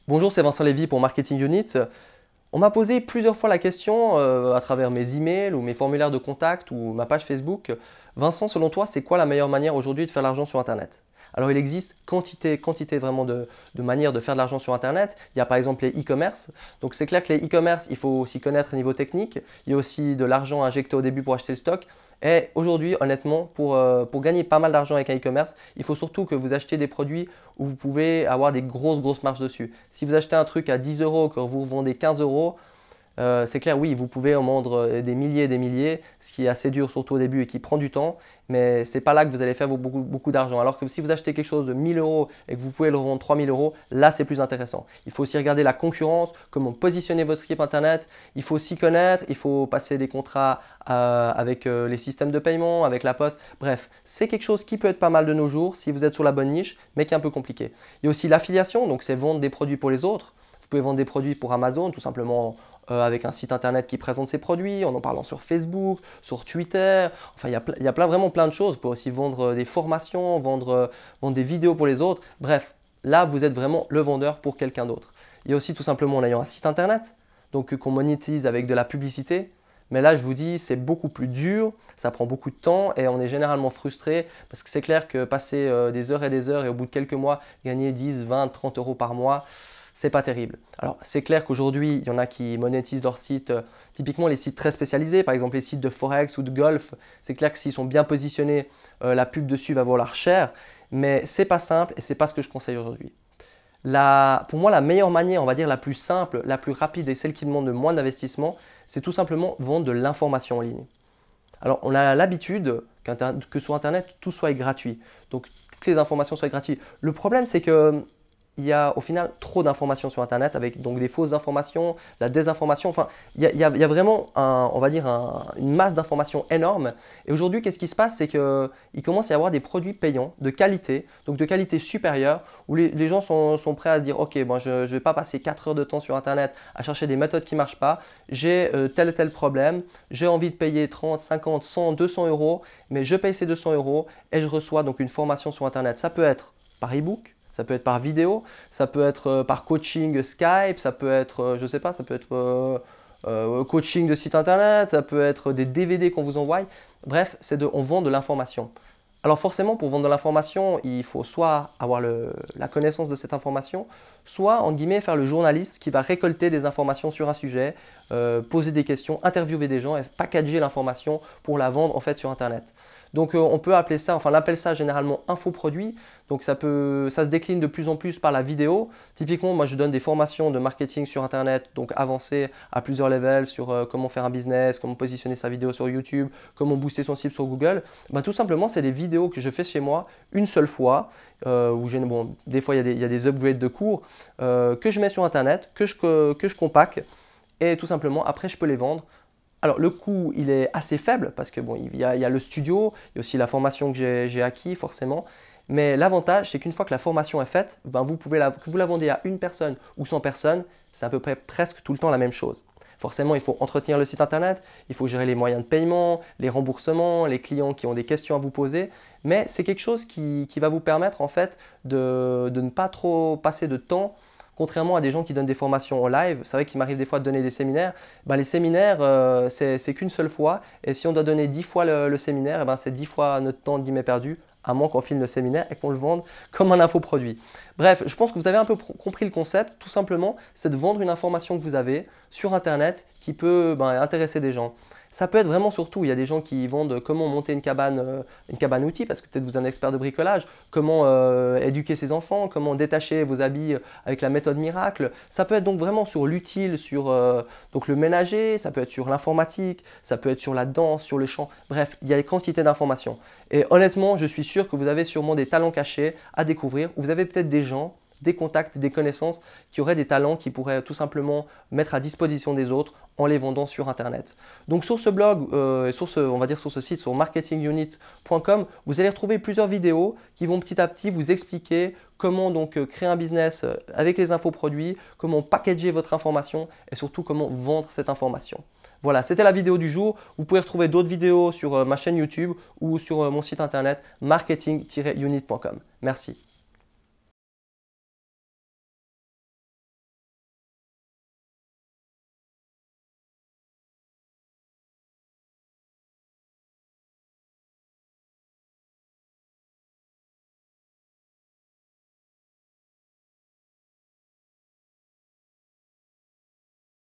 Bonjour, c'est Vincent Lévy pour Marketing Unit. On m'a posé plusieurs fois la question à travers mes emails ou mes formulaires de contact ou ma page Facebook. Vincent, selon toi, c'est quoi la meilleure manière aujourd'hui de faire de l'argent sur Internet? Alors, il existe quantité vraiment de manières de faire de l'argent sur Internet. Il y a par exemple les e-commerce. Donc, c'est clair que les e-commerce, il faut aussi connaître au niveau technique. Il y a aussi de l'argent injecté au début pour acheter le stock. Et aujourd'hui, honnêtement, pour gagner pas mal d'argent avec un e-commerce, il faut surtout que vous achetiez des produits où vous pouvez avoir des grosses marges dessus. Si vous achetez un truc à 10 euros, que vous revendez 15 euros, c'est clair, oui, vous pouvez en vendre des milliers et des milliers, ce qui est assez dur surtout au début et qui prend du temps, mais c'est pas là que vous allez faire beaucoup d'argent. Alors que si vous achetez quelque chose de 1000 euros et que vous pouvez le revendre 3000 euros, là c'est plus intéressant. Il faut aussi regarder la concurrence, comment positionner votre site internet, il faut s'y connaître, il faut passer des contrats avec les systèmes de paiement, avec la poste. Bref, c'est quelque chose qui peut être pas mal de nos jours si vous êtes sur la bonne niche, mais qui est un peu compliqué. Il y a aussi l'affiliation, donc c'est vendre des produits pour les autres. Vous pouvez vendre des produits pour Amazon, tout simplement avec un site internet qui présente ses produits, en parlant sur Facebook, sur Twitter. Enfin, il y a vraiment plein de choses. Vous pouvez aussi vendre des formations, vendre des vidéos pour les autres. Bref, là, vous êtes vraiment le vendeur pour quelqu'un d'autre. Il y a aussi tout simplement en ayant un site internet, donc qu'on monétise avec de la publicité. Mais là, je vous dis, c'est beaucoup plus dur, ça prend beaucoup de temps et on est généralement frustré parce que c'est clair que passer des heures et des heures et au bout de quelques mois, gagner 10, 20, 30 euros par mois, c'est pas terrible. Alors, c'est clair qu'aujourd'hui, il y en a qui monétisent leur site, typiquement les sites très spécialisés, par exemple les sites de Forex ou de Golf. C'est clair que s'ils sont bien positionnés, la pub dessus va valoir cher, mais c'est pas simple et c'est pas ce que je conseille aujourd'hui. Pour moi, la meilleure manière, on va dire la plus simple, la plus rapide et celle qui demande le moins d'investissement, c'est tout simplement vendre de l'information en ligne. Alors, on a l'habitude que sur Internet, tout soit gratuit. Donc, toutes les informations soient gratuites. Le problème, c'est que il y a au final trop d'informations sur Internet avec donc des fausses informations, la désinformation. Enfin, il y a vraiment on va dire une masse d'informations énorme. Et aujourd'hui, qu'est-ce qui se passe? C'est qu'il commence à y avoir des produits payants de qualité, donc de qualité supérieure, où les gens sont prêts à se dire, OK, bon, je ne vais pas passer 4 heures de temps sur Internet à chercher des méthodes qui ne marchent pas. J'ai tel et tel problème. J'ai envie de payer 30, 50, 100, 200 euros, mais je paye ces 200 euros et je reçois donc une formation sur Internet. Ça peut être par e-book. Ça peut être par vidéo, ça peut être par coaching Skype, ça peut être, je ne sais pas, ça peut être coaching de site internet, ça peut être des DVD qu'on vous envoie. Bref, on vend de l'information. Alors forcément, pour vendre de l'information, il faut soit avoir la connaissance de cette information, soit, en guillemets, faire le journaliste qui va récolter des informations sur un sujet, poser des questions, interviewer des gens et packager l'information pour la vendre en fait sur Internet. Donc on peut appeler ça, enfin on appelle ça généralement infoproduit. Donc ça se décline de plus en plus par la vidéo. Typiquement, moi je donne des formations de marketing sur Internet, donc avancées à plusieurs levels sur comment faire un business, comment positionner sa vidéo sur YouTube, comment booster son site sur Google. Ben, tout simplement, c'est des vidéos que je fais chez moi une seule fois. Bon, des fois il y a des upgrades de cours que je mets sur Internet, que je compacte et tout simplement après je peux les vendre. Alors le coût il est assez faible parce que bon, il y a le studio, il y a aussi la formation que j'ai acquis forcément. Mais l'avantage c'est qu'une fois que la formation est faite, ben, que vous la vendez à une personne ou 100 personnes, c'est à peu près presque tout le temps la même chose. Forcément, il faut entretenir le site internet, il faut gérer les moyens de paiement, les remboursements, les clients qui ont des questions à vous poser. Mais c'est quelque chose qui va vous permettre en fait de ne pas trop passer de temps. Contrairement à des gens qui donnent des formations en live, c'est vrai qu'il m'arrive des fois de donner des séminaires. Ben, les séminaires, c'est qu'une seule fois. Et si on doit donner 10 fois le séminaire, eh ben, c'est 10 fois notre temps guillemets perdu, à moins qu'on filme le séminaire et qu'on le vende comme un infoproduit. Bref, je pense que vous avez un peu compris le concept. Tout simplement, c'est de vendre une information que vous avez sur Internet qui peut intéresser des gens. Ça peut être vraiment surtout, il y a des gens qui vendent comment monter une cabane outil, parce que peut-être vous êtes un expert de bricolage, comment éduquer ses enfants, comment détacher vos habits avec la méthode miracle. Ça peut être donc vraiment sur l'utile, sur donc le ménager, ça peut être sur l'informatique, ça peut être sur la danse, sur le chant. Bref, il y a une quantité d'informations. Et honnêtement, je suis sûr que vous avez sûrement des talents cachés à découvrir. Vous avez peut-être des gens, des contacts, des connaissances qui auraient des talents qui pourraient tout simplement mettre à disposition des autres en les vendant sur Internet. Donc sur ce blog, on va dire sur ce site, sur marketingunit.com, vous allez retrouver plusieurs vidéos qui vont petit à petit vous expliquer comment donc créer un business avec les infoproduits, comment packager votre information et surtout comment vendre cette information. Voilà, c'était la vidéo du jour. Vous pouvez retrouver d'autres vidéos sur ma chaîne YouTube ou sur mon site internet marketing-unit.com. Merci.